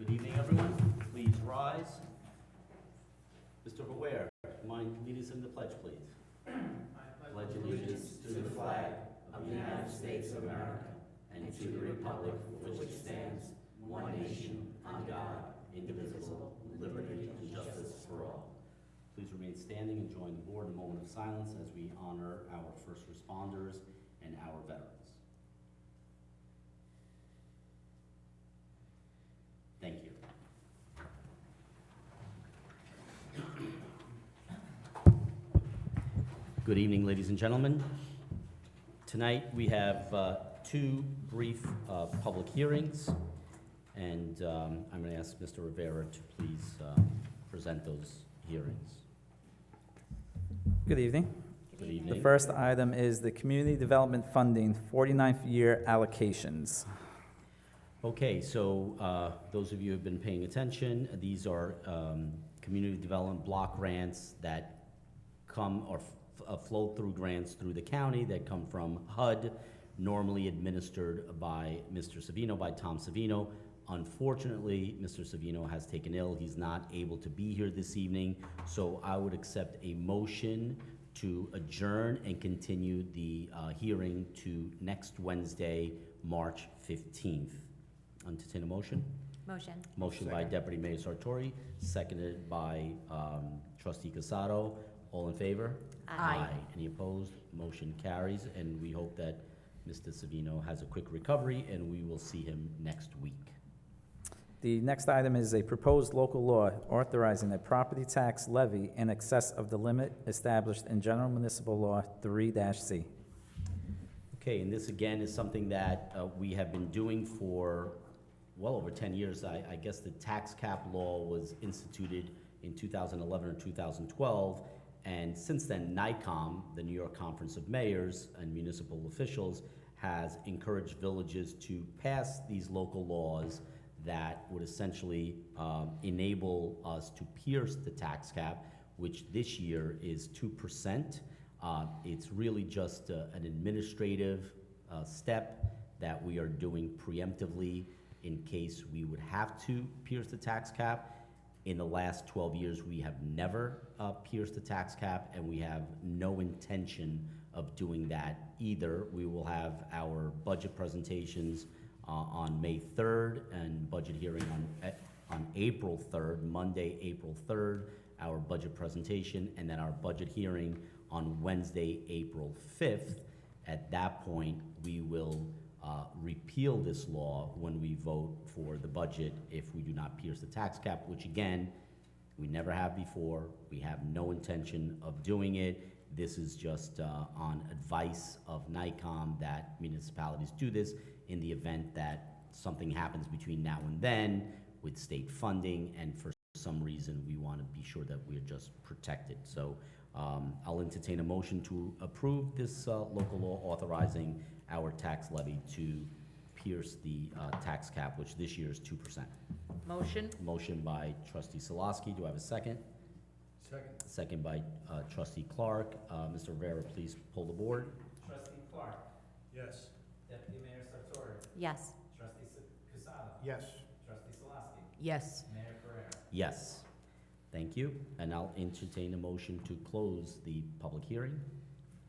Good evening, everyone. Please rise. Mr. Beware, mind lead us in the pledge, please. Pledge allegiance to the flag of the United States of America and to the republic for which it stands, one nation, under God, indivisible, with liberty and justice for all. Please remain standing and join the board in a moment of silence as we honor our first responders and our veterans. Thank you. Good evening, ladies and gentlemen. Tonight we have two brief public hearings, and I'm going to ask Mr. Rivera to please present those hearings. Good evening. Good evening. The first item is the Community Development Funding 49th year allocations. Okay, so those of you who have been paying attention, these are community development block grants that come or flow through grants through the county that come from HUD, normally administered by Mr. Savino, by Tom Savino. Unfortunately, Mr. Savino has taken ill. He's not able to be here this evening, so I would accept a motion to adjourn and continue the hearing to next Wednesday, March 15th. Entertain a motion? Motion. Motion by Deputy Mayor Sartori, seconded by Trustee Casado. All in favor? Aye. Any opposed? Motion carries, and we hope that Mr. Savino has a quick recovery, and we will see him next week. The next item is a proposed local law authorizing a property tax levy in excess of the limit established in General Municipal Law 3-C. Okay, and this again is something that we have been doing for well over 10 years. I guess the tax cap law was instituted in 2011 or 2012, and since then, NICOM, the New York Conference of Mayors and Municipal Officials, has encouraged villages to pass these local laws that would essentially enable us to pierce the tax cap, which this year is 2%. It's really just an administrative step that we are doing preemptively in case we would have to pierce the tax cap. In the last 12 years, we have never pierced the tax cap, and we have no intention of doing that either. We will have our budget presentations on May 3rd and budget hearing on April 3rd, Monday, April 3rd, our budget presentation, and then our budget hearing on Wednesday, April 5th. At that point, we will repeal this law when we vote for the budget if we do not pierce the tax cap, which again, we never have before. We have no intention of doing it. This is just on advice of NICOM that municipalities do this in the event that something happens between now and then with state funding, and for some reason we want to be sure that we're just protected. So I'll entertain a motion to approve this local law authorizing our tax levy to pierce the tax cap, which this year is 2%. Motion. Motion by Trustee Solosky. Do I have a second? Second. Second by Trustee Clark. Mr. Rivera, please pull the board. Trustee Clark. Yes. Deputy Mayor Sartori. Yes. Trustee Casado. Yes. Trustee Solosky. Yes. Mayor Carrera. Yes. Thank you. And I'll entertain a motion to close the public hearing.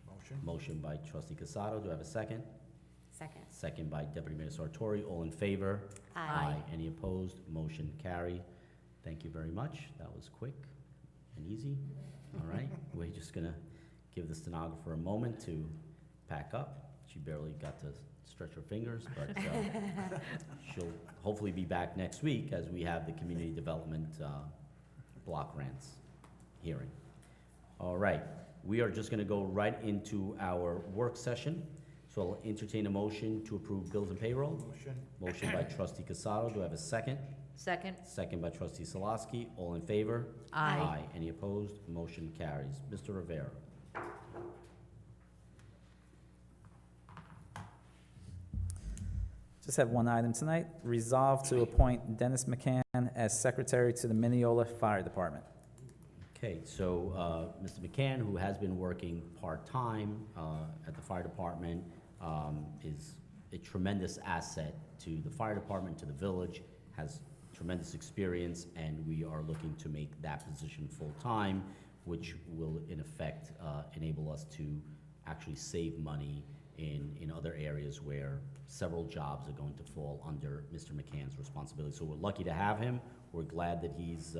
Motion? Motion by Trustee Casado. Do I have a second? Second. Second by Deputy Mayor Sartori. All in favor? Aye. Any opposed? Motion carried. Thank you very much. That was quick and easy. All right. We're just going to give the stenographer a moment to pack up. She barely got to stretch her fingers, but she'll hopefully be back next week as we have the community development block grants hearing. All right. We are just going to go right into our work session. So I'll entertain a motion to approve bills and payroll. Motion? Motion by Trustee Casado. Do I have a second? Second. Second by Trustee Solosky. All in favor? Aye. Any opposed? Motion carries. Mr. Rivera. Just have one item tonight. Resolve to appoint Dennis McCann as Secretary to the Mineola Fire Department. Okay, so Mr. McCann, who has been working part-time at the fire department, is a tremendous asset to the fire department, to the village, has tremendous experience, and we are looking to make that position full-time, which will in effect enable us to actually save money in other areas where several jobs are going to fall under Mr. McCann's responsibility. So we're lucky to have him. We're glad that he's,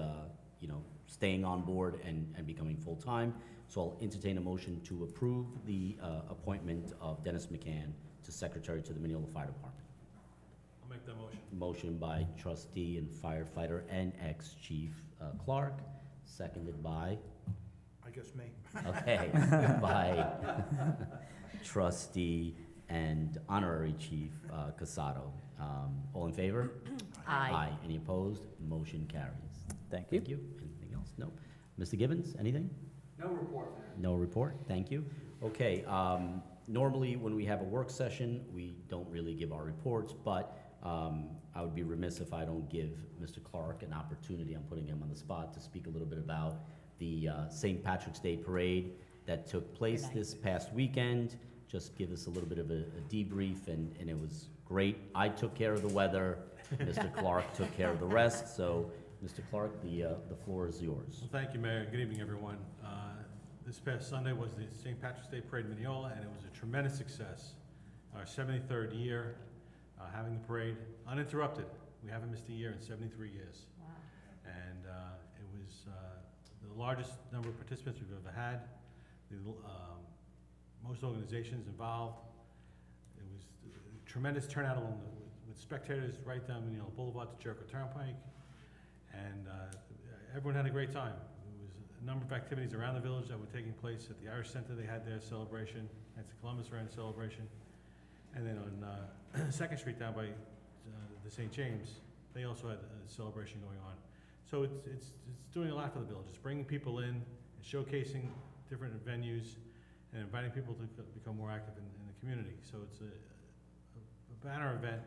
staying on board and becoming full-time. So I'll entertain a motion to approve the appointment of Dennis McCann to Secretary to the Mineola Fire Department. I'll make that motion. Motion by trustee and firefighter and ex-chief Clark, seconded by, I guess me. okay, by trustee and honorary chief Casado. All in favor? Aye. Any opposed? Motion carries. Thank you. Thank you. Anything else? No. Mr. Gibbons, anything? No report, Mayor. No report, thank you. Okay, normally when we have a work session, we don't really give our reports, but I would be remiss if I don't give Mr. Clark an opportunity, I'm putting him on the spot, to speak a little bit about the St. Patrick's Day Parade that took place Good night. this past weekend. Just give us a little bit of a debrief, and it was great. I took care of the weather, Mr. Clark took care of the rest, so Mr. Clark, the floor is yours. Well, thank you, Mayor. Good evening, everyone. This past Sunday was the St. Patrick's Day Parade in Mineola, and it was a tremendous success. Our 73rd year having the parade uninterrupted. We haven't missed a year in 73 years. Wow. And it was the largest number of participants we've ever had. The most organizations involved. It was a tremendous turnout with spectators right down Mineola Boulevard to Jericho Turnpike. And everyone had a great time. There was a number of activities around the village that were taking place. At the Irish Center, they had their celebration. At the Columbus ran a celebration. And then on 2nd Street down by the St. James, they also had a celebration going on. So it's doing a lot for the village. It's bringing people in, and showcasing different venues, and inviting people to become more active in the community. So it's a banner event.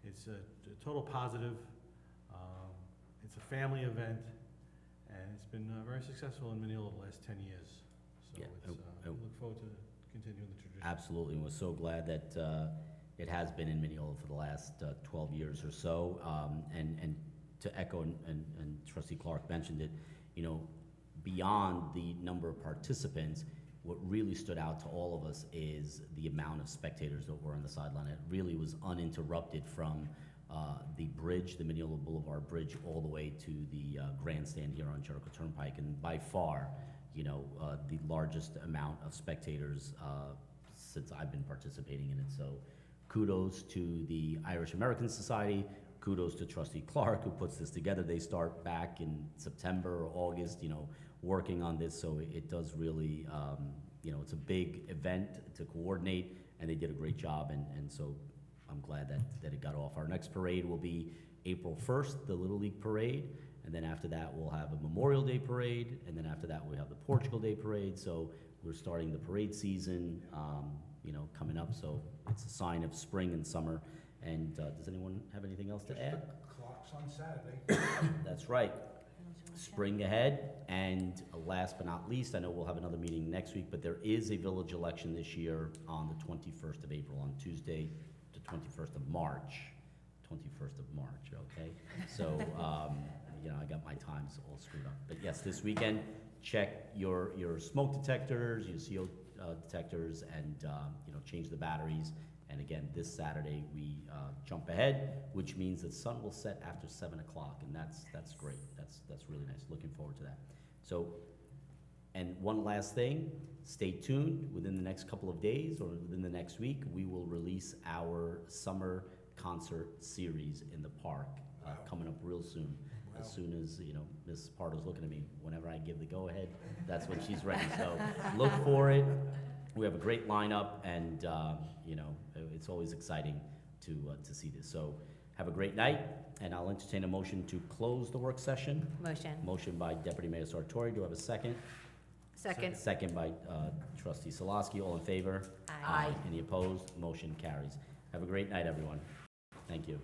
It's a total positive. It's a family event, and it's been very successful in Mineola the last 10 years. So Yeah, we look forward to continuing the tradition. Absolutely, and we're so glad that it has been in Mineola for the last 12 years or so. And to echo, and Trustee Clark mentioned it, beyond the number of participants, what really stood out to all of us is the amount of spectators that were on the sideline. It really was uninterrupted from the bridge, the Mineola Boulevard Bridge, all the way to the grandstand here on Jericho Turnpike, and by far, the largest amount of spectators since I've been participating in it. So kudos to the Irish American Society, kudos to Trustee Clark who puts this together. They start back in September or August, working on this, so it does really, it's a big event to coordinate, and they did a great job, and so I'm glad that it got off. Our next parade will be April 1st, the Little League Parade, and then after that we'll have a Memorial Day Parade, and then after that we have the Portugal Day Parade. So we're starting the parade season, coming up, so it's a sign of spring and summer. And does anyone have anything else to add? Clocks on Saturday. That's right. Spring ahead, and last but not least, I know we'll have another meeting next week, but there is a village election this year on the 21st of April, on Tuesday, the 21st of March. 21st of March, okay? So, I got my times all screwed up. But yes, this weekend, check your smoke detectors, your CO detectors, and, change the batteries. And again, this Saturday, we jump ahead, which means the sun will set after 7 o'clock, and that's great. That's really nice. Looking forward to that. So, and one last thing, stay tuned. Within the next couple of days or within the next week, we will release our summer concert series in the park, coming up real soon. Wow. As soon as, Ms. Pardo's looking at me, whenever I give the go-ahead, that's when she's ready. So look for it. We have a great lineup, and, it's always exciting to see this. So have a great night, and I'll entertain a motion to close the work session. Motion. Motion by Deputy Mayor Sartori. Do I have a second? Second. Second by Trustee Salaski. All in favor? Aye. Any opposed? Motion carries. Have a great night, everyone. Thank you.